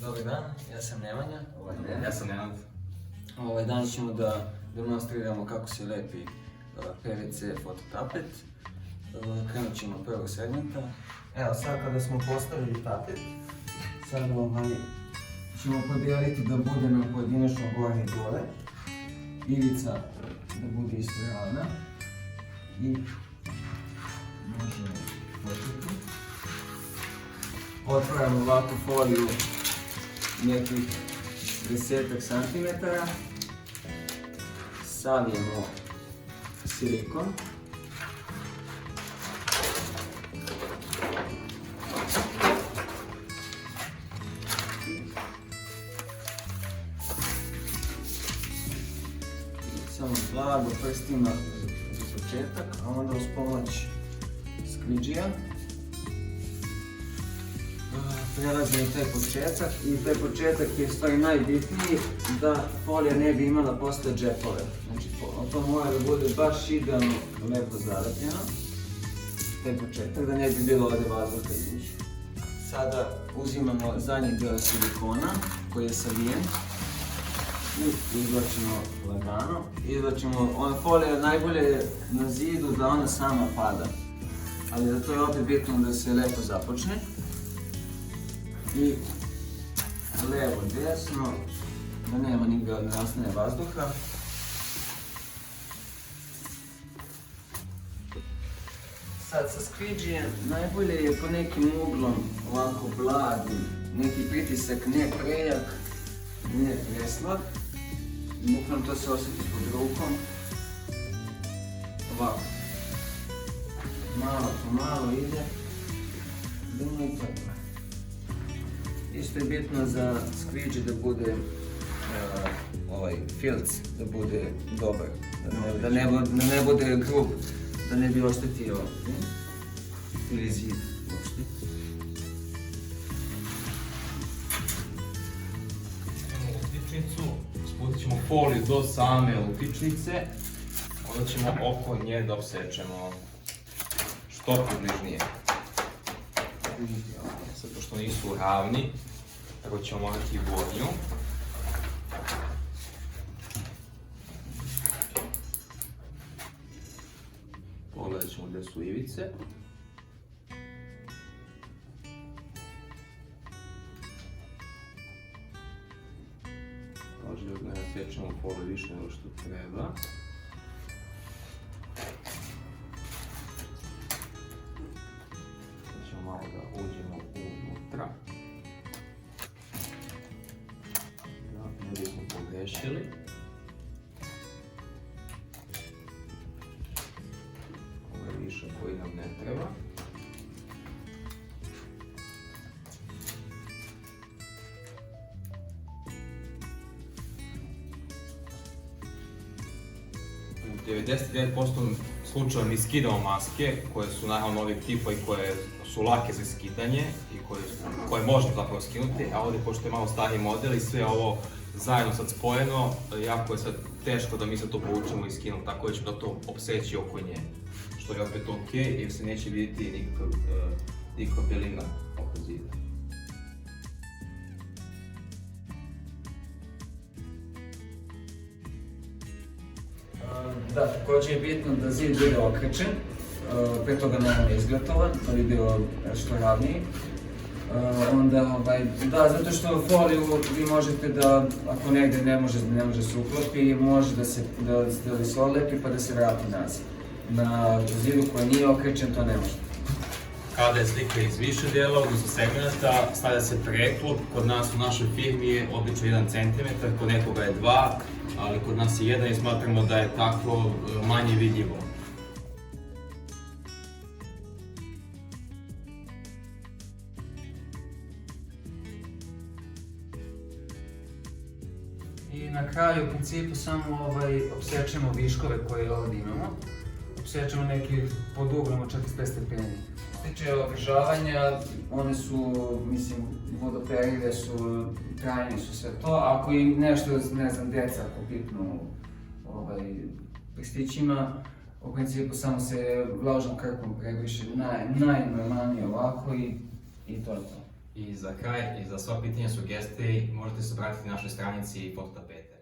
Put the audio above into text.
Dobar dan, ja sam Nemanja. Ja sam Nenad. Danas ćemo da demonstriramo kako se lepi PVC fototapet. Krenut ćemo od prvog segmenta. Evo sad kada smo postavili tapet, sad ćemo podijeliti da bude na pojedinačno gore i dole. Ivica da bude isto ravna. I možemo početi. Otvaramo ovakvu foliju nekih 10 cm. Savijemo silikon. Samo blago prstima za početak, a onda uz pomoć skvidžija prelazimo taj početak i taj početak je stvari najbitniji da folija ne bi imala posle džepove. Znači to mora da bude baš idealno lepo zalepljeno, taj početak, da ne bi bilo ovdje vazduha između. Sada uzimamo zadnji deo silikona koji je savijen i izvlačimo lagano. Folija je najbolje na zidu da ona sama pada, ali za to je opet bitno da se lepo započne. I levo, desno, da nema nigde da nastane vazduha. Sad sa skvidžijem najbolje je po nekim uglom, ovako blagim, neki pritisak, ne prejak, ne preslag. Bukvalno to se osjeti pod rukom. Ovako. Malo po malo ide. Idemo i tako. Isto je bitno za skvidži da bude ovaj filc, da bude dobar, da ne bude grub, da ne bi oštetio ili zid uopšte. Imamo lutičnicu, sputit ćemo foliju do same lutičnice, onda ćemo oko nje da obsečemo što približnije. Zato što nisu ravni, tako ćemo morati gornju. Pogledat ćemo gdje su ivice. Pažljivo da ne nasječemo foliju više nego što treba. Malo da uđemo unutra, da ne bismo pogrešili. Ovo je višak koji nam ne treba. U 99% slučajeva mi skidamo maske koje su naravno novih tipa i koje su lake za skidanje i koje možemo zapravo skinuti, a ovdje pošto je malo stariji model i sve ovo zajedno sad spojeno, jako je sad teško da mi sad to povučemo i skinemo, tako da ćemo da to opseći oko nje, što je opet ok jer se neće vidjeti nikakva belina oko zida. Da, također je bitno da zid bude okrečen, pre toga naravno izgletovan, da bi bilo što ravniji. Da, zato što foliju vi možete da, ako negdje ne može se uklopi, može da se odlepi pa da se vrati nazad. Na zidu koji nije okrečen to ne može. Kada je slika iz više dijela, odnosno segmenta, stavlja se preklop. Kod nas u našoj firmi je obično 1 cm, kod nekoga je 2, ali kod nas je 1 i smatramo da je tako manje vidljivo. I na kraju u principu samo opsečemo viškove koje ovdje imamo. Opsečemo neki pod uglom od 45 stepeni. Što se tiče ogržavanja, one su, mislim, vodoperive su, trajne su sve to. Ako im nešto, ne znam, djeca ako pipnu prstićima, u principu samo se vlažnom krpom prebriše najnormalnije ovako i to je to. I za kraj, i za sva pitanja, sugestije, možete se obratiti na našoj stranici Fototapete.